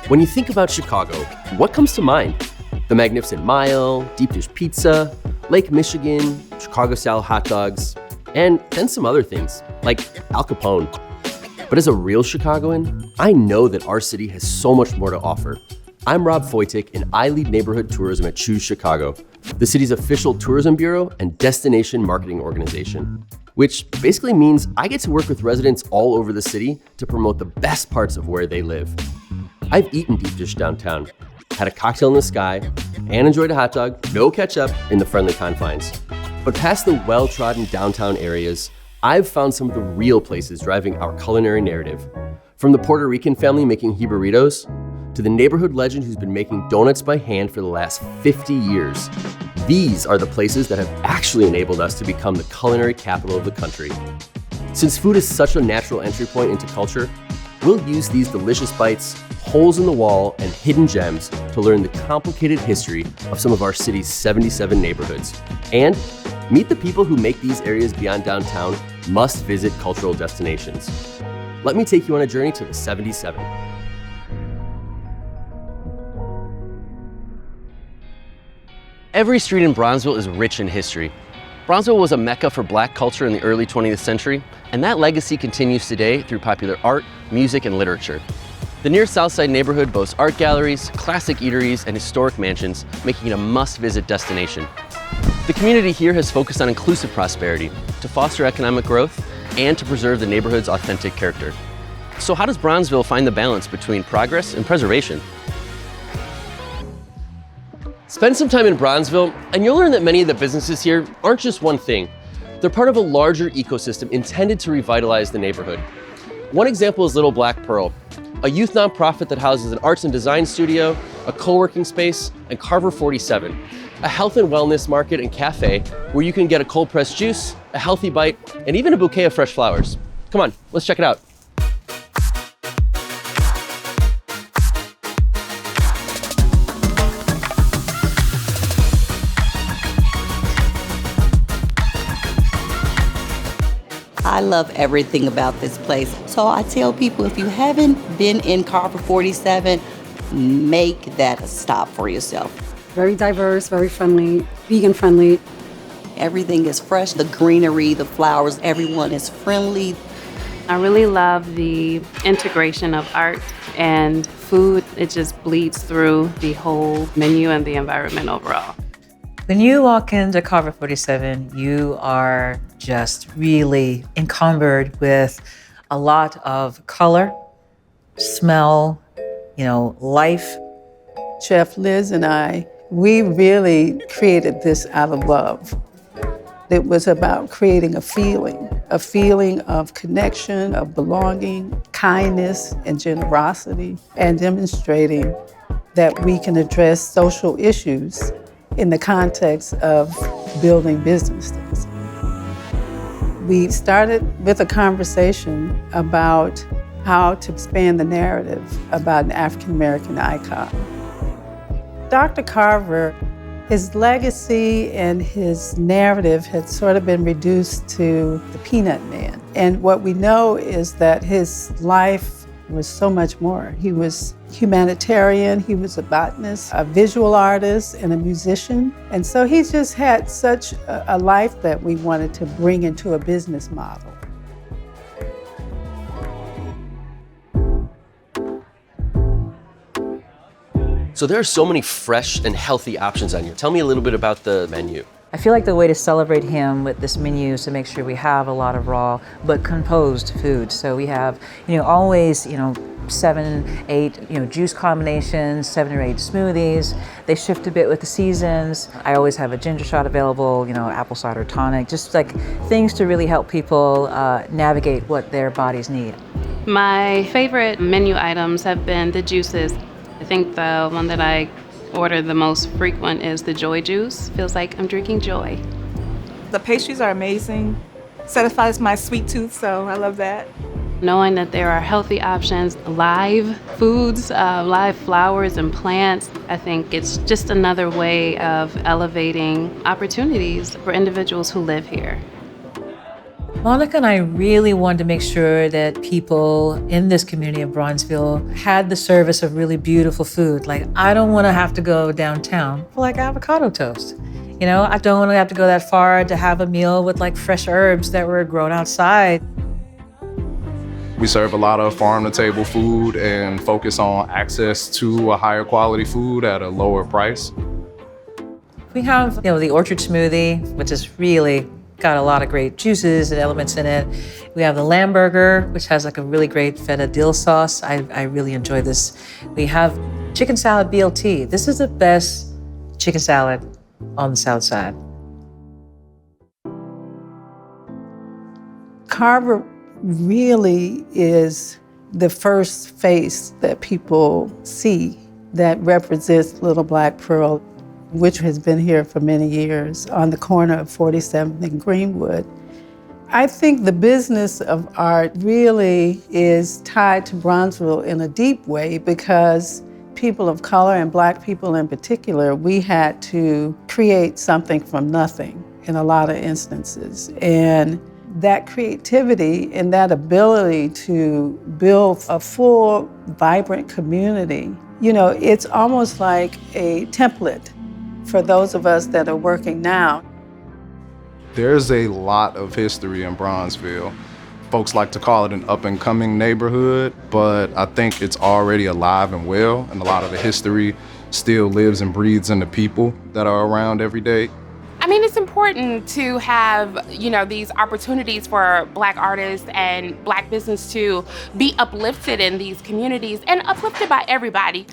When you think about Chicago, what comes to mind? The Magnificent Mile, deep dish pizza, Lake Michigan, Chicago-style hot dogs, and then some other things, like Al Capone. But as a real Chicagoan, I know that our city has so much more to offer. I'm Rob Foytik, and I lead neighborhood tourism at Choose Chicago, the city's official tourism bureau and destination marketing organization, which basically means I get to work with residents all over the city to promote the best parts of where they live. I've eaten deep dish downtown, had a cocktail in the sky, and enjoyed a hot dog, no ketchup, in the friendly confines. But past the well-trodden downtown areas, I've found some of the real places driving our culinary narrative. From the Puerto Rican family making Jibarritos, to the neighborhood legend who's been making donuts by hand for the last 50 years. These are the places that have actually enabled us to become the culinary capital of the country. Since food is such a natural entry point into culture, we'll use these delicious bites, holes in the wall, and hidden gems to learn the complicated history of some of our city's 77 neighborhoods. And meet the people who make these areas beyond downtown must-visit cultural destinations. Let me take you on a journey to the 77. Every street in Bronzeville is rich in history. Bronzeville was a mecca for Black culture in the early 20th century, and that legacy continues today through popular art, music, and literature. The near Southside neighborhood boasts art galleries, classic eateries, and historic mansions, making it a must-visit destination. The community here has focused on inclusive prosperity to foster economic growth and to preserve the neighborhood's authentic character. So how does Bronzeville find the balance between progress and preservation? Spend some time in Bronzeville, and you'll learn that many of the businesses here aren't just one thing. They're part of a larger ecosystem intended to revitalize the neighborhood. One example is Little Black Pearl, a youth nonprofit that houses an arts and design studio, a co-working space, and Carver 47, a health and wellness market and cafe where you can get a cold-pressed juice, a healthy bite, and even a bouquet of fresh flowers. Come on, let's check it out. I love everything about this place. So I tell people, if you haven't been in Carver 47, make that a stop for yourself. Very diverse, very friendly, vegan friendly. Everything is fresh, the greenery, the flowers, everyone is friendly. I really love the integration of art and food. It just bleeds through the whole menu and the environment overall. When you walk into Carver 47, you are just really encumbered with a lot of color, smell, life. Chef Liz and I, we really created this out of love. It was about creating a feeling of connection, of belonging, kindness, and generosity, and demonstrating that we can address social issues in the context of building businesses. We started with a conversation about how to expand the narrative about an African-American icon. Dr. Carver, his legacy and his narrative had sort of been reduced to the Peanut Man. And what we know is that his life was so much more. He was humanitarian, he was a botanist, a visual artist, and a musician. And so he just had such a life that we wanted to bring into a business model. So there are so many fresh and healthy options on here. Tell me a little bit about the menu. I feel like the way to celebrate him with this menu is to make sure we have a lot of raw but composed food. So we have, always, 7, 8, juice combinations, 7 or 8 smoothies. They shift a bit with the seasons. I always have a ginger shot available, apple cider tonic, just like things to really help people navigate what their bodies need. My favorite menu items have been the juices. I think the one that I order the most frequent is the Joy Juice. Feels like I'm drinking joy. The pastries are amazing. Satisfies my sweet tooth, so I love that. Knowing that there are healthy options, live foods, live flowers and plants, I think it's just another way of elevating opportunities for individuals who live here. Monica and I really wanted to make sure that people in this community of Bronzeville had the service of really beautiful food. Like, I don't want to have to go downtown for like avocado toast. You know, I don't want to have to go that far to have a meal with like fresh herbs that were grown outside. We serve a lot of farm-to-table food and focus on access to a higher quality food at a lower price. We have, the orchard smoothie, which is really got a lot of great juices and elements in it. We have the lamb burger, which has like a really great feta dill sauce. I really enjoy this. We have chicken salad BLT. This is the best chicken salad on the South Side. Carver really is the first face that people see that represents Little Black Pearl, which has been here for many years on the corner of 47th and Greenwood. I think the business of art really is tied to Bronzeville in a deep way because people of color and Black people in particular, we had to create something from nothing in a lot of instances. And that creativity and that ability to build a full, vibrant community, it's almost like a template for those of us that are working now. There's a lot of history in Bronzeville. Folks like to call it an up-and-coming neighborhood, but I think it's already alive and well, and a lot of the history still lives and breathes in the people that are around every day. I mean, it's important to have, these opportunities for Black artists and Black business to be uplifted in these communities and uplifted by everybody.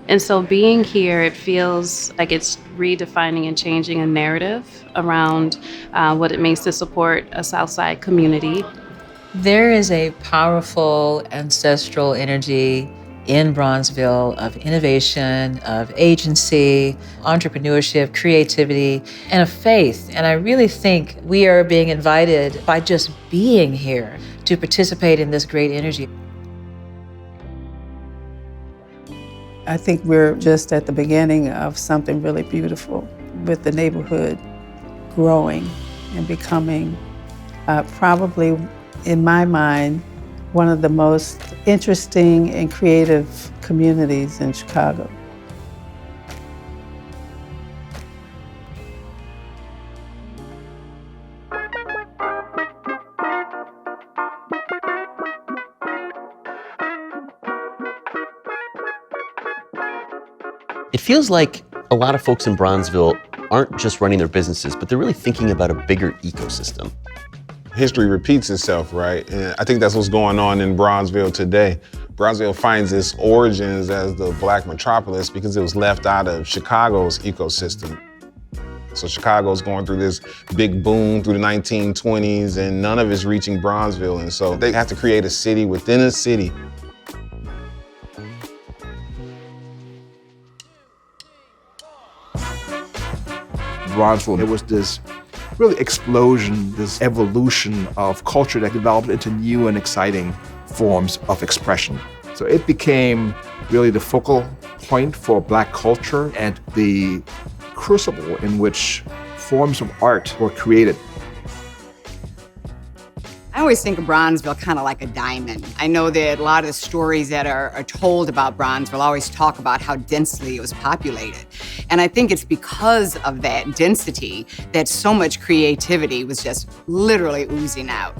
And so being here, it feels like it's redefining and changing a narrative around what it means to support a Southside community. There is a powerful ancestral energy in Bronzeville of innovation, of agency, entrepreneurship, creativity, and of faith. And I really think we are being invited by just being here to participate in this great energy. I think we're just at the beginning of something really beautiful with the neighborhood growing and becoming probably, in my mind, one of the most interesting and creative communities in Chicago. It feels like a lot of folks in Bronzeville aren't just running their businesses, but they're really thinking about a bigger ecosystem. History repeats itself, right? And I think that's what's going on in Bronzeville today. Bronzeville finds its origins as the Black metropolis because it was left out of Chicago's ecosystem. So Chicago's going through this big boom through the 1920s and none of it's reaching Bronzeville. And so they have to create a city within a city. Bronzeville, there was this really explosion, this evolution of culture that developed into new and exciting forms of expression. So it became really the focal point for Black culture and the crucible in which forms of art were created. I always think of Bronzeville kind of like a diamond. I know that a lot of the stories that are told about Bronzeville always talk about how densely it was populated. And I think it's because of that density that so much creativity was just literally oozing out.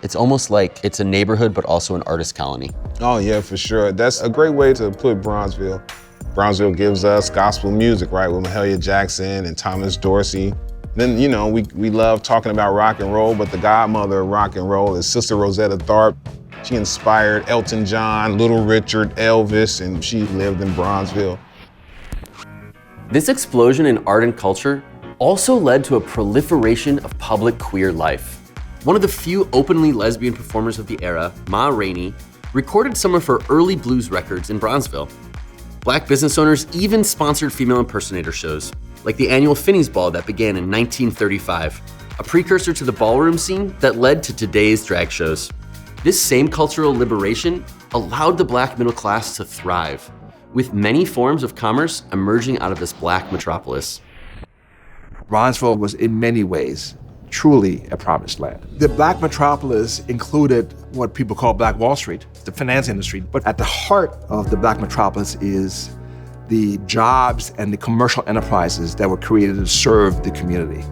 It's almost like it's a neighborhood, but also an artist colony. Oh yeah, for sure. That's a great way to put Bronzeville. Bronzeville gives us gospel music, right? With Mahalia Jackson and Thomas Dorsey. Then, we love talking about rock and roll, but the godmother of rock and roll is Sister Rosetta Tharpe. She inspired Elton John, Little Richard, Elvis, and she lived in Bronzeville. This explosion in art and culture also led to a proliferation of public queer life. One of the few openly lesbian performers of the era, Ma Rainey, recorded some of her early blues records in Bronzeville. Black business owners even sponsored female impersonator shows, like the annual Finney's Ball that began in 1935, a precursor to the ballroom scene that led to today's drag shows. This same cultural liberation allowed the Black middle class to thrive, with many forms of commerce emerging out of this Black metropolis. Bronzeville was in many ways truly a promised land. The Black metropolis included what people call Black Wall Street, the finance industry. But at the heart of the Black metropolis is the jobs and the commercial enterprises that were created to serve the community.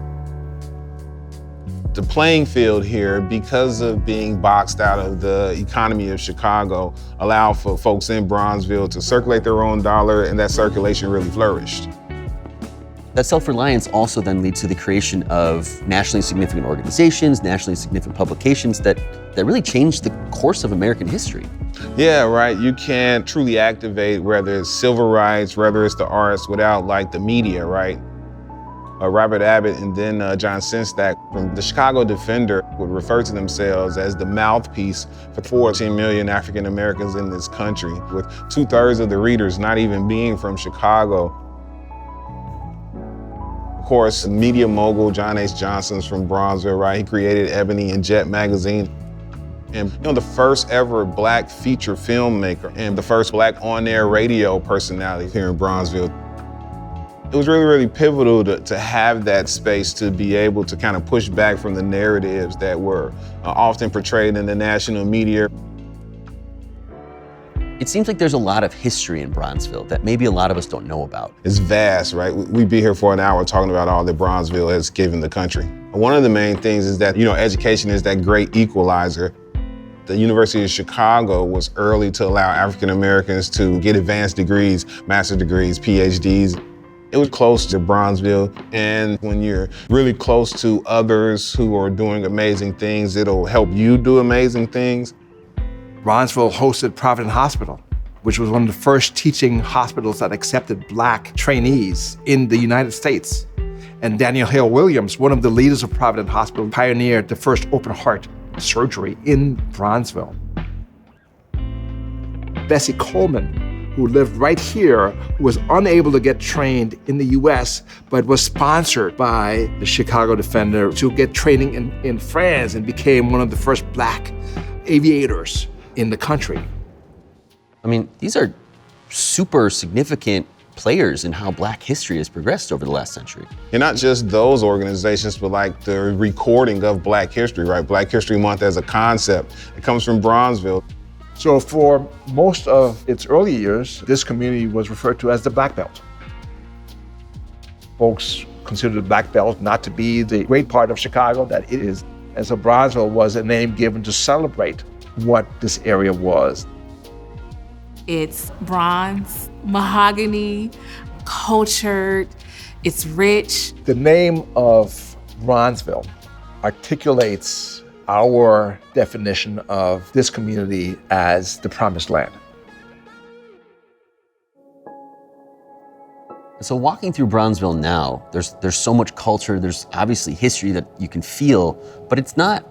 The playing field here, because of being boxed out of the economy of Chicago, allowed for folks in Bronzeville to circulate their own dollar, and that circulation really flourished. That self-reliance also then leads to the creation of nationally significant organizations, nationally significant publications that really changed the course of American history. Yeah, right. You can't truly activate, whether it's civil rights, whether it's the arts, without like the media, right? Robert Abbott and then John Senstack from the Chicago Defender would refer to themselves as the mouthpiece for 14 million African Americans in this country, with 2/3 of the readers not even being from Chicago. Of course, media mogul John H. Johnson's from Bronzeville, right? He created Ebony and Jet magazine. And the first ever Black feature filmmaker and the first Black on-air radio personality here in Bronzeville. It was really, really pivotal to have that space to be able to kind of push back from the narratives that were often portrayed in the national media. It seems like there's a lot of history in Bronzeville that maybe a lot of us don't know about. It's vast, right? We'd be here for an hour talking about all that Bronzeville has given the country. One of the main things is that, education is that great equalizer. The University of Chicago was early to allow African Americans to get advanced degrees, master's degrees, PhDs. It was close to Bronzeville, and when you're really close to others who are doing amazing things, it'll help you do amazing things. Bronzeville hosted Providence Hospital, which was one of the first teaching hospitals that accepted Black trainees in the United States. And Daniel Hale Williams, one of the leaders of Providence Hospital, pioneered the first open heart surgery in Bronzeville. Bessie Coleman, who lived right here, was unable to get trained in the US, but was sponsored by the Chicago Defender to get training in France and became one of the first Black aviators in the country. I mean, these are super significant players in how Black history has progressed over the last century. And not just those organizations, but like the recording of Black history, right? Black History Month as a concept, it comes from Bronzeville. So for most of its early years, this community was referred to as the Black Belt. Folks considered the Black Belt not to be the great part of Chicago that it is. And so Bronzeville was a name given to celebrate what this area was. It's bronze, mahogany, cultured, it's rich. The name of Bronzeville articulates our definition of this community as the promised land. So walking through Bronzeville now, there's so much culture, there's obviously history that you can feel, but it's not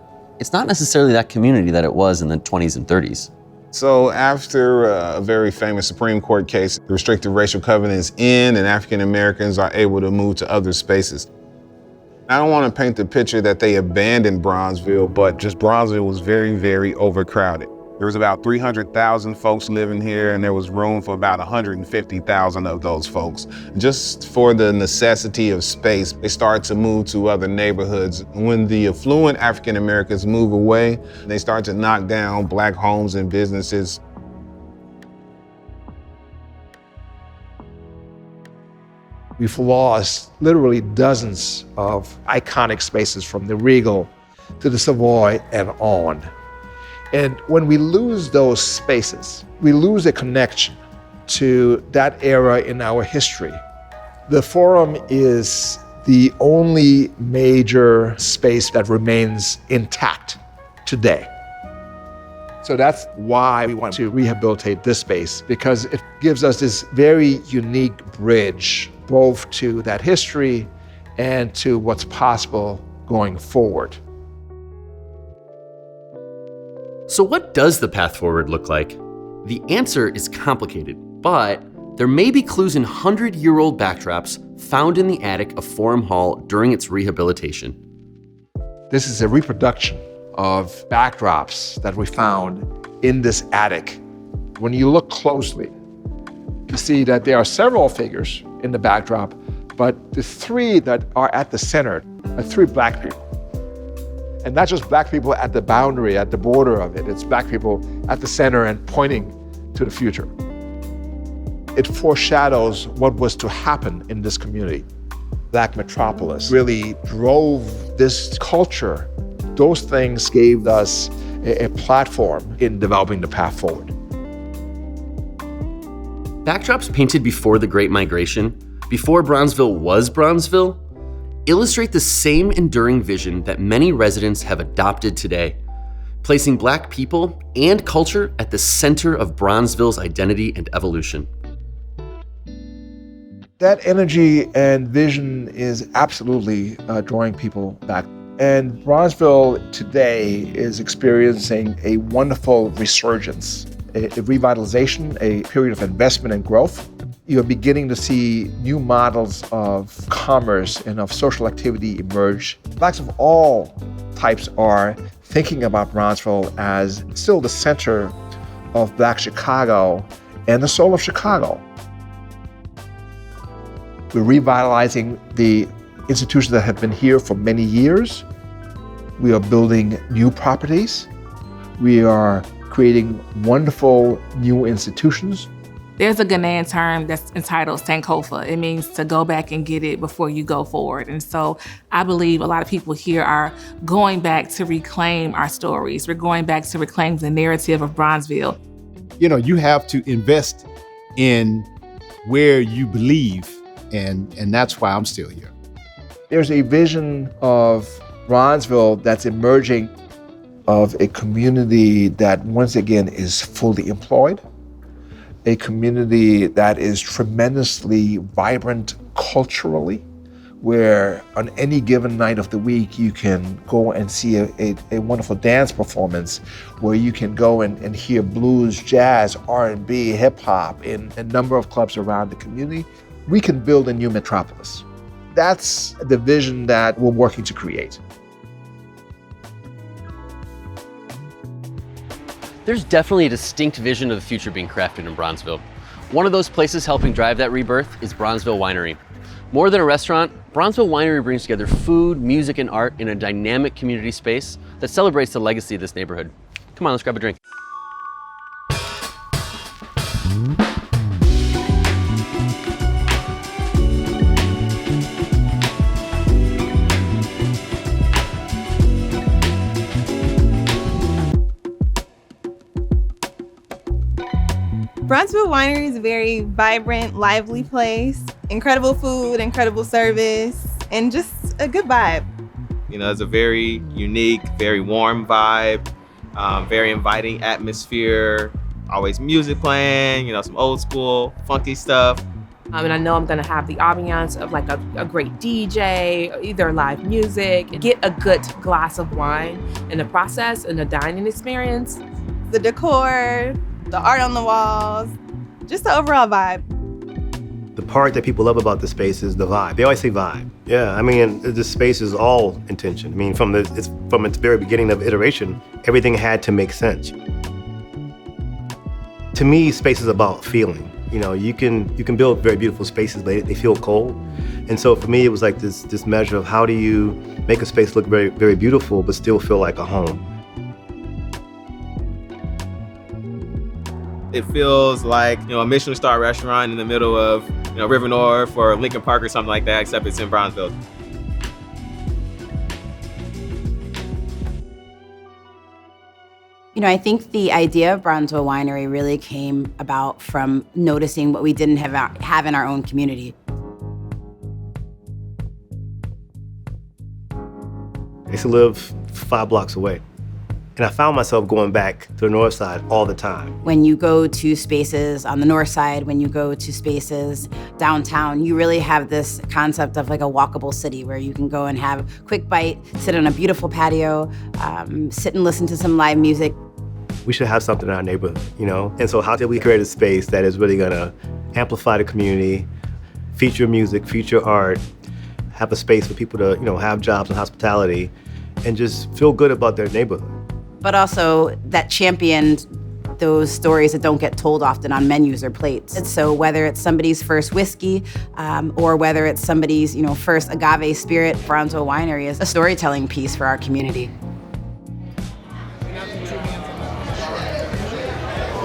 necessarily that community that it was in the 20s and 30s. So after a very famous Supreme Court case, the restricted racial covenants end and African Americans are able to move to other spaces. I don't want to paint the picture that they abandoned Bronzeville, but just Bronzeville was very, very overcrowded. There was about 300,000 folks living here, and there was room for about 150,000 of those folks. Just for the necessity of space, they start to move to other neighborhoods. When the affluent African Americans move away, they start to knock down Black homes and businesses. We've lost literally dozens of iconic spaces from the Regal to the Savoy and on. And when we lose those spaces, we lose a connection to that era in our history. The Forum is the only major space that remains intact today. So that's why we want to rehabilitate this space, because it gives us this very unique bridge both to that history and to what's possible going forward. So what does the path forward look like? The answer is complicated, but there may be clues in 100-year-old backdrops found in the attic of Forum Hall during its rehabilitation. This is a reproduction of backdrops that we found in this attic. When you look closely, you see that there are several figures in the backdrop, But the three that are at the center are three black people. And not just black people at the boundary, at the border of it. It's black people at the center and pointing to the future. It foreshadows what was to happen in this community. Black Metropolis really drove this culture. Those things gave us a platform in developing the path forward. Backdrops painted before the Great Migration, before Bronzeville was Bronzeville, illustrate the same enduring vision that many residents have adopted today, placing Black people and culture at the center of Bronzeville's identity and evolution. That energy and vision is absolutely drawing people back. And Bronzeville today is experiencing a wonderful resurgence, a revitalization, a period of investment and growth. You're beginning to see new models of commerce and of social activity emerge. Blacks of all types are thinking about Bronzeville as still the center of Black Chicago and the soul of Chicago. We're revitalizing the institutions that have been here for many years. We are building new properties. We are creating wonderful new institutions. There's a Ghanaian term that's entitled Sankofa. It means to go back and get it before you go forward. And so I believe a lot of people here are going back to reclaim our stories. We're going back to reclaim the narrative of Bronzeville. You know, you have to invest in where you believe, and that's why I'm still here. There's a vision of Bronzeville that's emerging of a community that once again is fully employed, a community that is tremendously vibrant culturally, where on any given night of the week you can go and see a wonderful dance performance, where you can go and hear blues, jazz, R&B, hip hop in a number of clubs around the community. We can build a new metropolis. That's the vision that we're working to create. There's definitely a distinct vision of the future being crafted in Bronzeville. One of those places helping drive that rebirth is Bronzeville Winery. More than a restaurant, Bronzeville Winery brings together food, music, and art in a dynamic community space that celebrates the legacy of this neighborhood. Come on, let's grab a drink. Bronzeville Winery is a very vibrant, lively place. Incredible food, incredible service, and just a good vibe. You know, it's a very unique, very warm vibe, very inviting atmosphere. Always music playing, you know, some old school, funky stuff. And I know I'm gonna have the ambiance of like a great DJ, either live music, get a good glass of wine in the process, in the dining experience. The decor, the art on the walls, just the overall vibe. The part that people love about the space is the vibe. They always say vibe. Yeah, I mean, this space is all intention. I mean, from its very beginning of iteration, everything had to make sense. To me, space is about feeling. You know, you can build very beautiful spaces, but they feel cold. And so for me, it was like this measure of how do you make a space look very, very beautiful, but still feel like a home. It feels like, you know, a Michelin star restaurant in the middle of, you know, River North or Lincoln Park or something like that, except it's in Bronzeville. You know, I think the idea of Bronzeville Winery really came about from noticing what we didn't have in our own community. I used to live 5 blocks away. And I found myself going back to the north side all the time. When you go to spaces on the north side, when you go to spaces downtown, you really have this concept of like a walkable city where you can go and have a quick bite, sit on a beautiful patio, sit and listen to some live music. We should have something in our neighborhood, you know? And so how can we create a space that is really gonna amplify the community, feature music, feature art, have a space for people to, you know, have jobs and hospitality, and just feel good about their neighborhood. But also that championed those stories that don't get told often on menus or plates. And so whether it's somebody's first whiskey or whether it's somebody's first agave spirit, Bronzeville Winery is a storytelling piece for our community.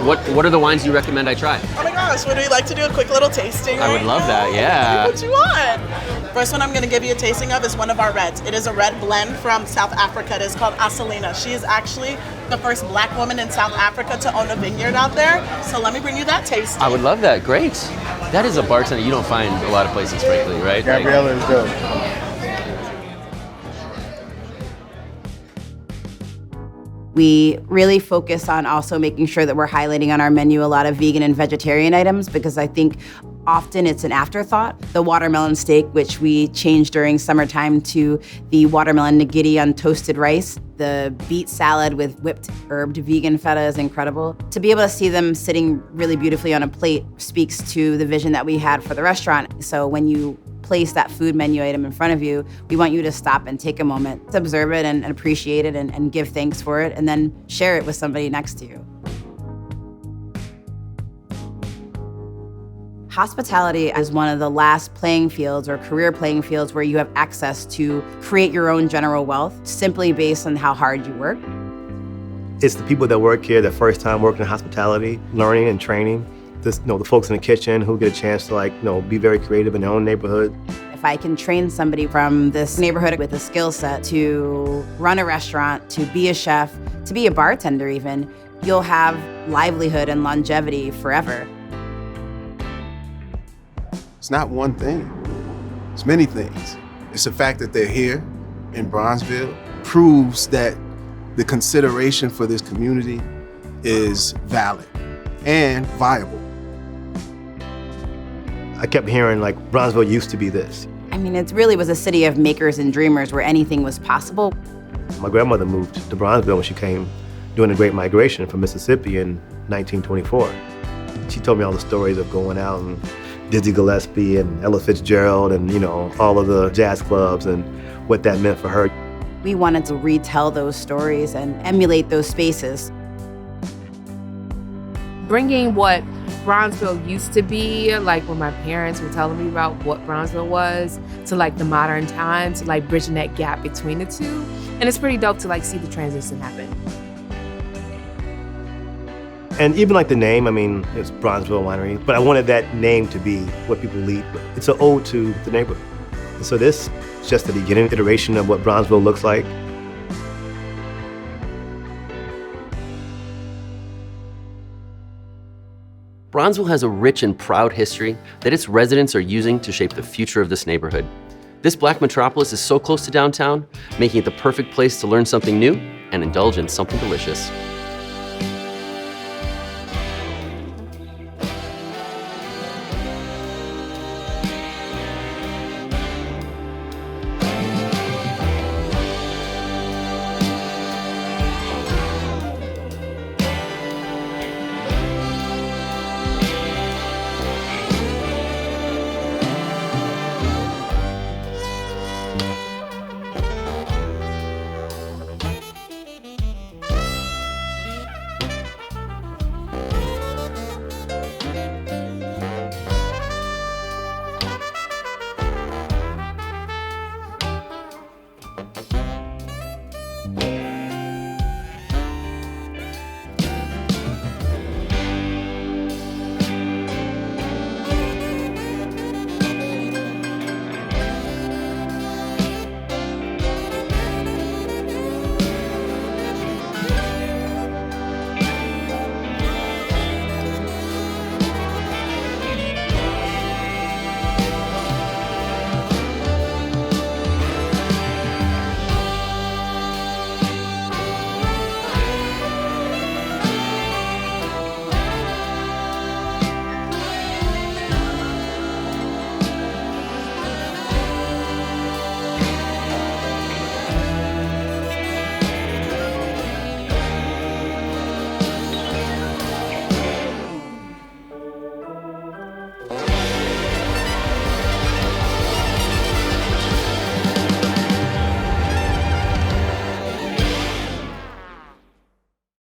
What are the wines you recommend I try? Oh my gosh, would we like to do a quick little tasting? I would love that, yeah. What you want? First one I'm going to give you a tasting of is one of our reds. It is a red blend from South Africa. It is called Asalina. She is actually the first Black woman in South Africa to own a vineyard out there. So let me bring you that taste. I would love that, great. That is a bartender you don't find a lot of places, frankly, right? Gabriella is dope. We really focus on also making sure that we're highlighting on our menu a lot of vegan and vegetarian items because I think often it's an afterthought. The watermelon steak, which we changed during summertime to the watermelon nigiri on toasted rice. The beet salad with whipped herbed vegan feta is incredible. To be able to see them sitting really beautifully on a plate speaks to the vision that we had for the restaurant. So when you place that food menu item in front of you, we want you to stop and take a moment to observe it and appreciate it and give thanks for it and then share it with somebody next to you. Hospitality is one of the last playing fields or career playing fields where you have access to create your own general wealth simply based on how hard you work. It's the people that work here, the first time working in hospitality, learning and training. The folks in the kitchen who get a chance to be very creative in their own neighborhood. If I can train somebody from this neighborhood with a skill set to run a restaurant, to be a chef, to be a bartender even, you'll have livelihood and longevity forever. It's not one thing, it's many things. It's the fact that they're here in Bronzeville proves that the consideration for this community is valid and viable. I kept hearing Bronzeville used to be this. I mean, it really was a city of makers and dreamers where anything was possible. My grandmother moved to Bronzeville when she came during the Great Migration from Mississippi in 1924. She told me all the stories of going out and Dizzy Gillespie and Ella Fitzgerald and all of the jazz clubs and what that meant for her. We wanted to retell those stories and emulate those spaces. Bringing what Bronzeville used to be, when my parents were telling me about what Bronzeville was, to the modern times, bridging that gap between the two. And it's pretty dope to see the transition happen. And even the name, it's Bronzeville Winery, but I wanted that name to be what people lead with. It's an ode to the neighborhood. And so this is just the beginning iteration of what Bronzeville looks like. Bronzeville has a rich and proud history that its residents are using to shape the future of this neighborhood. This Black metropolis is so close to downtown, making it the perfect place to learn something new and indulge in something delicious.